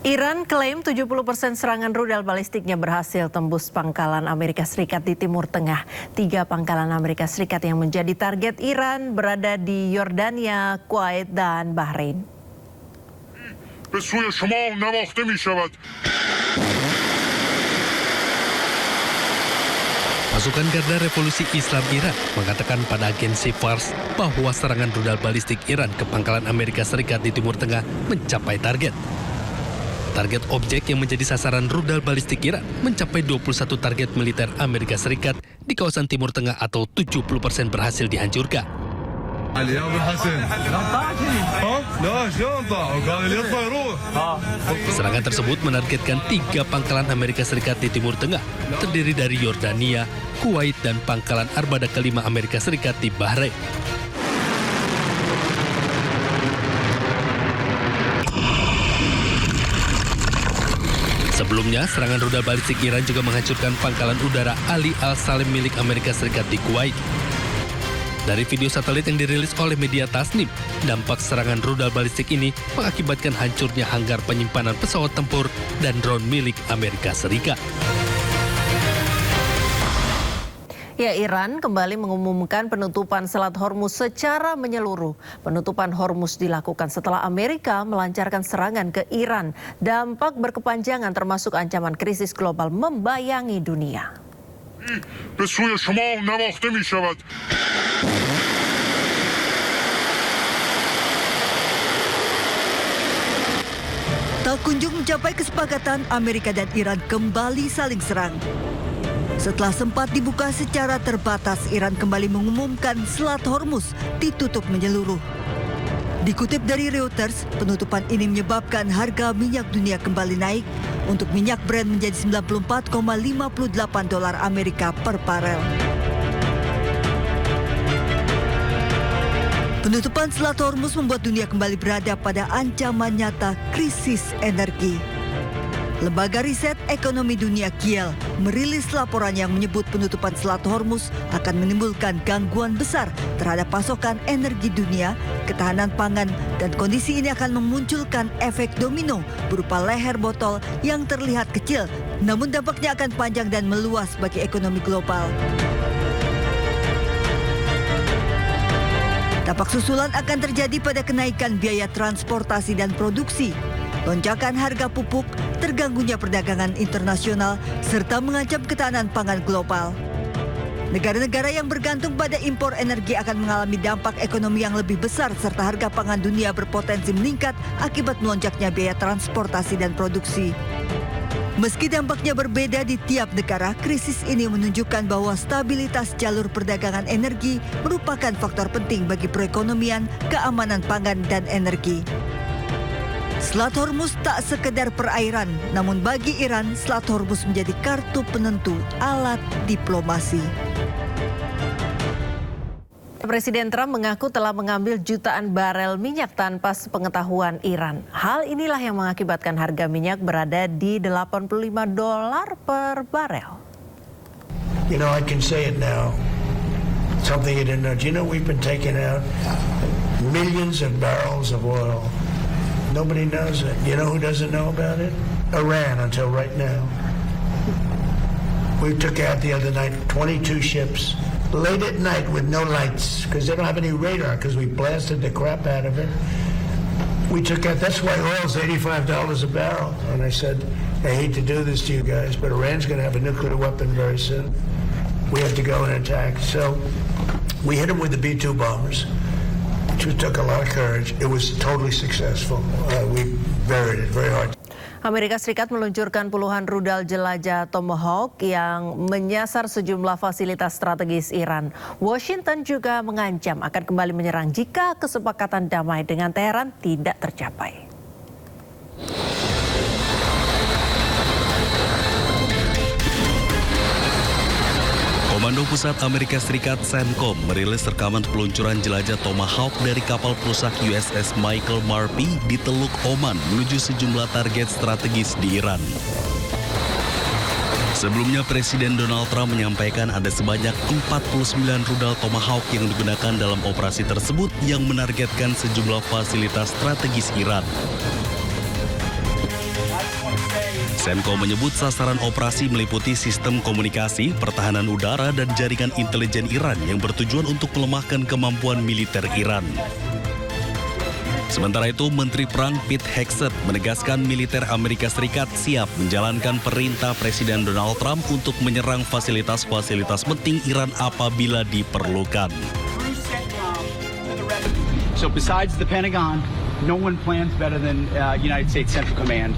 Iran klaim 70% serangan rudal balistiknya berhasil tembus pangkalan Amerika Serikat di Timur Tengah. 3 pangkalan Amerika Serikat yang menjadi target Iran berada di Yordania, Kuwait, dan Bahrain. Pasukan Garda Revolusi Islam Iran mengatakan pada agensi Fars bahwa serangan rudal balistik Iran ke pangkalan Amerika Serikat di Timur Tengah mencapai target. Target objek yang menjadi sasaran rudal balistik Iran mencapai 21 target militer Amerika Serikat di kawasan Timur Tengah atau 70% berhasil dihancurkan. Serangan tersebut menargetkan 3 pangkalan Amerika Serikat di Timur Tengah, terdiri dari Yordania, Kuwait, dan pangkalan armada kelima Amerika Serikat di Bahrain. Sebelumnya, serangan rudal balistik Iran juga menghancurkan pangkalan udara Ali Al-Salim milik Amerika Serikat di Kuwait. Dari video satelit yang dirilis oleh media Tasnim, dampak serangan rudal balistik ini mengakibatkan hancurnya hanggar penyimpanan pesawat tempur dan drone milik Amerika Serikat. Ya, Iran kembali mengumumkan penutupan Selat Hormuz secara menyeluruh. Penutupan Hormuz dilakukan setelah Amerika melancarkan serangan ke Iran. Dampak berkepanjangan termasuk ancaman krisis global membayangi dunia. Tak kunjung mencapai kesepakatan, Amerika dan Iran kembali saling serang. Setelah sempat dibuka secara terbatas, Iran kembali mengumumkan Selat Hormuz ditutup menyeluruh. Dikutip dari Reuters, penutupan ini menyebabkan harga minyak dunia kembali naik untuk minyak Brent menjadi $94,58 Amerika per barel. Penutupan Selat Hormuz membuat dunia kembali berada pada ancaman nyata krisis energi. Lembaga Riset Ekonomi Dunia Kiel merilis laporan yang menyebut penutupan Selat Hormuz akan menimbulkan gangguan besar terhadap pasokan energi dunia, ketahanan pangan, dan kondisi ini akan memunculkan efek domino berupa leher botol yang terlihat kecil, namun dampaknya akan panjang dan meluas bagi ekonomi global. Dampak susulan akan terjadi pada kenaikan biaya transportasi dan produksi, lonjakan harga pupuk, terganggunya perdagangan internasional, serta mengancam ketahanan pangan global. Negara-negara yang bergantung pada impor energi akan mengalami dampak ekonomi yang lebih besar, serta harga pangan dunia berpotensi meningkat akibat melonjaknya biaya transportasi dan produksi. Meski dampaknya berbeda di tiap negara, krisis ini menunjukkan bahwa stabilitas jalur perdagangan energi merupakan faktor penting bagi perekonomian, keamanan pangan, dan energi. Selat Hormuz tak sekedar perairan, namun bagi Iran, Selat Hormuz menjadi kartu penentu alat diplomasi. Presiden Trump mengaku telah mengambil jutaan barel minyak tanpa sepengetahuan Iran. Hal inilah yang mengakibatkan harga minyak berada di $85 per barel. You know, I can say it now. Something you didn't know. Do you know we've been taking out millions of barrels of oil? Nobody knows it. You know who doesn't know about it? Iran until right now. We took out the other night 22 ships late at night with no lights because they don't have any radar because we blasted the crap out of it. We took out, that's why oil's $85 a barrel. And I said, I hate to do this to you guys, but Iran's going to have a nuclear weapon very soon. We have to go and attack. So we hit them with the B-2 bombers. It took a lot of courage. It was totally successful. We buried it very hard. Amerika Serikat meluncurkan puluhan rudal jelajah Tomahawk yang menyasar sejumlah fasilitas strategis Iran. Washington juga mengancam akan kembali menyerang jika kesepakatan damai dengan Teheran tidak tercapai. Komando Pusat Amerika Serikat CENTCOM merilis rekaman peluncuran jelajah Tomahawk dari kapal perusak USS Michael Marpy di Teluk Oman menuju sejumlah target strategis di Iran. Sebelumnya Presiden Donald Trump menyampaikan ada sebanyak 49 rudal Tomahawk yang digunakan dalam operasi tersebut yang menargetkan sejumlah fasilitas strategis Iran. CENTCOM menyebut sasaran operasi meliputi sistem komunikasi, pertahanan udara, dan jaringan intelijen Iran yang bertujuan untuk melemahkan kemampuan militer Iran. Sementara itu, Menteri Perang Pete Hegseth menegaskan militer Amerika Serikat siap menjalankan perintah Presiden Donald Trump untuk menyerang fasilitas-fasilitas penting Iran apabila diperlukan. So besides the Pentagon, no one plans better than United States Central Command.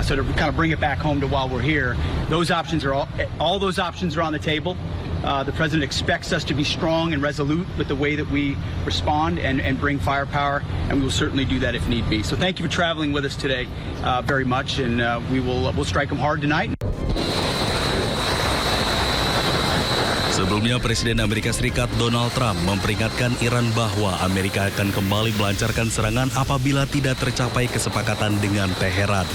So to kind of bring it back home to while we're here, those options are all those options are on the table. The president expects us to be strong and resolute with the way that we respond and bring firepower, and we will certainly do that if need be. So thank you for traveling with us today very much, and we'll strike them hard tonight. Sebelumnya, Presiden Amerika Serikat Donald Trump memperingatkan Iran bahwa Amerika akan kembali melancarkan serangan apabila tidak tercapai kesepakatan dengan Teheran.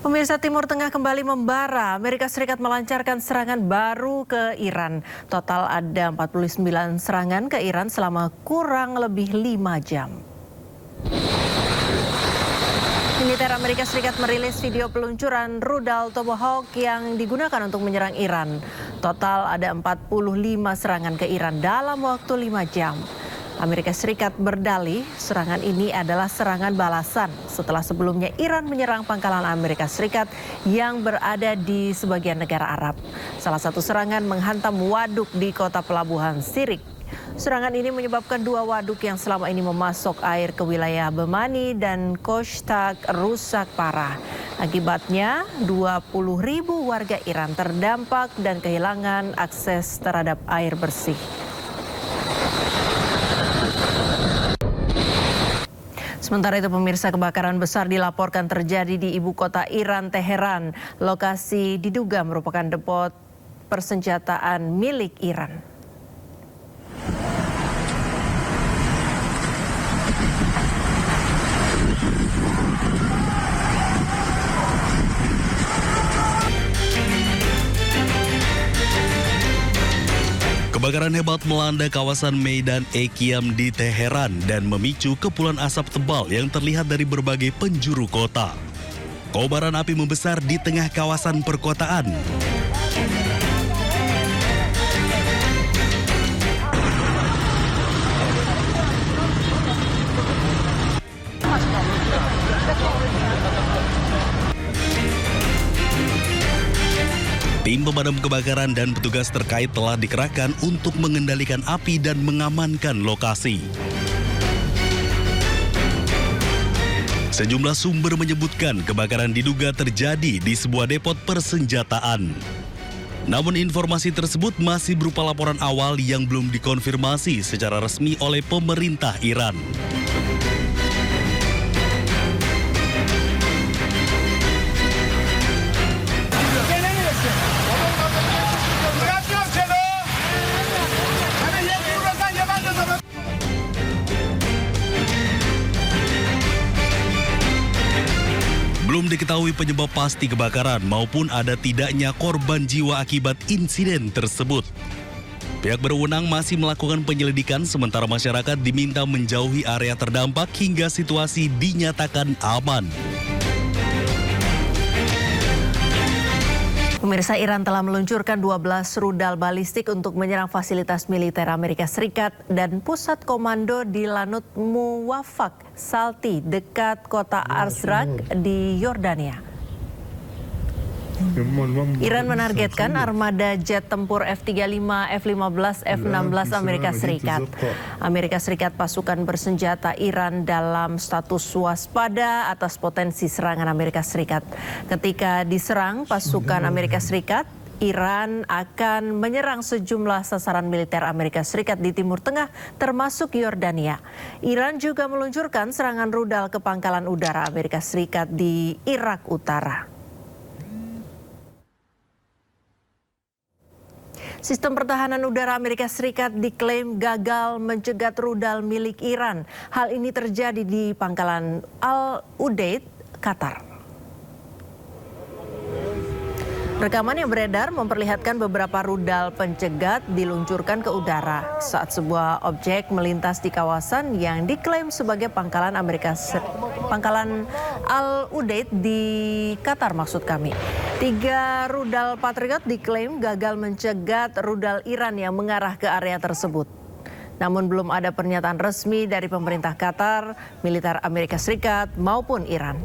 Pemirsa, Timur Tengah kembali membara. Amerika Serikat melancarkan serangan baru ke Iran. Total ada 49 serangan ke Iran selama kurang lebih 5 jam. Militer Amerika Serikat merilis video peluncuran rudal Tomahawk yang digunakan untuk menyerang Iran. Total ada 45 serangan ke Iran dalam waktu 5 jam. Amerika Serikat berdalih serangan ini adalah serangan balasan setelah sebelumnya Iran menyerang pangkalan Amerika Serikat yang berada di sebagian negara Arab. Salah satu serangan menghantam waduk di kota pelabuhan Sirik. Serangan ini menyebabkan 2 waduk yang selama ini memasok air ke wilayah Bemani dan Kostak rusak parah. Akibatnya 20.000 warga Iran terdampak dan kehilangan akses terhadap air bersih. Sementara itu, pemirsa, kebakaran besar dilaporkan terjadi di ibu kota Iran, Teheran. Lokasi diduga merupakan depot persenjataan milik Iran. Kebakaran hebat melanda kawasan Meidan Ekiam di Teheran dan memicu kepulan asap tebal yang terlihat dari berbagai penjuru kota. Kobaran api membesar di tengah kawasan perkotaan. Tim pemadam kebakaran dan petugas terkait telah dikerahkan untuk mengendalikan api dan mengamankan lokasi. Sejumlah sumber menyebutkan kebakaran diduga terjadi di sebuah depot persenjataan. Namun informasi tersebut masih berupa laporan awal yang belum dikonfirmasi secara resmi oleh pemerintah Iran. Belum diketahui penyebab pasti kebakaran maupun ada tidaknya korban jiwa akibat insiden tersebut. Pihak berwenang masih melakukan penyelidikan sementara masyarakat diminta menjauhi area terdampak hingga situasi dinyatakan aman. Pemirsa, Iran telah meluncurkan 12 rudal balistik untuk menyerang fasilitas militer Amerika Serikat dan pusat komando di Lanut Muwafaq Salti dekat kota Azraq di Yordania. Iran menargetkan armada jet tempur F-35, F-15, F-16 Amerika Serikat. Amerika Serikat pasukan bersenjata Iran dalam status waspada atas potensi serangan Amerika Serikat. Ketika diserang pasukan Amerika Serikat, Iran akan menyerang sejumlah sasaran militer Amerika Serikat di Timur Tengah, termasuk Yordania. Iran juga meluncurkan serangan rudal ke pangkalan udara Amerika Serikat di Irak Utara. Sistem pertahanan udara Amerika Serikat diklaim gagal mencegat rudal milik Iran. Hal ini terjadi di pangkalan Al-Udeid, Qatar. Rekaman yang beredar memperlihatkan beberapa rudal pencegat diluncurkan ke udara saat sebuah objek melintas di kawasan yang diklaim sebagai pangkalan Al Udeid di Qatar maksud kami. 3 rudal Patriot diklaim gagal mencegat rudal Iran yang mengarah ke area tersebut. Namun belum ada pernyataan resmi dari pemerintah Qatar, militer Amerika Serikat maupun Iran.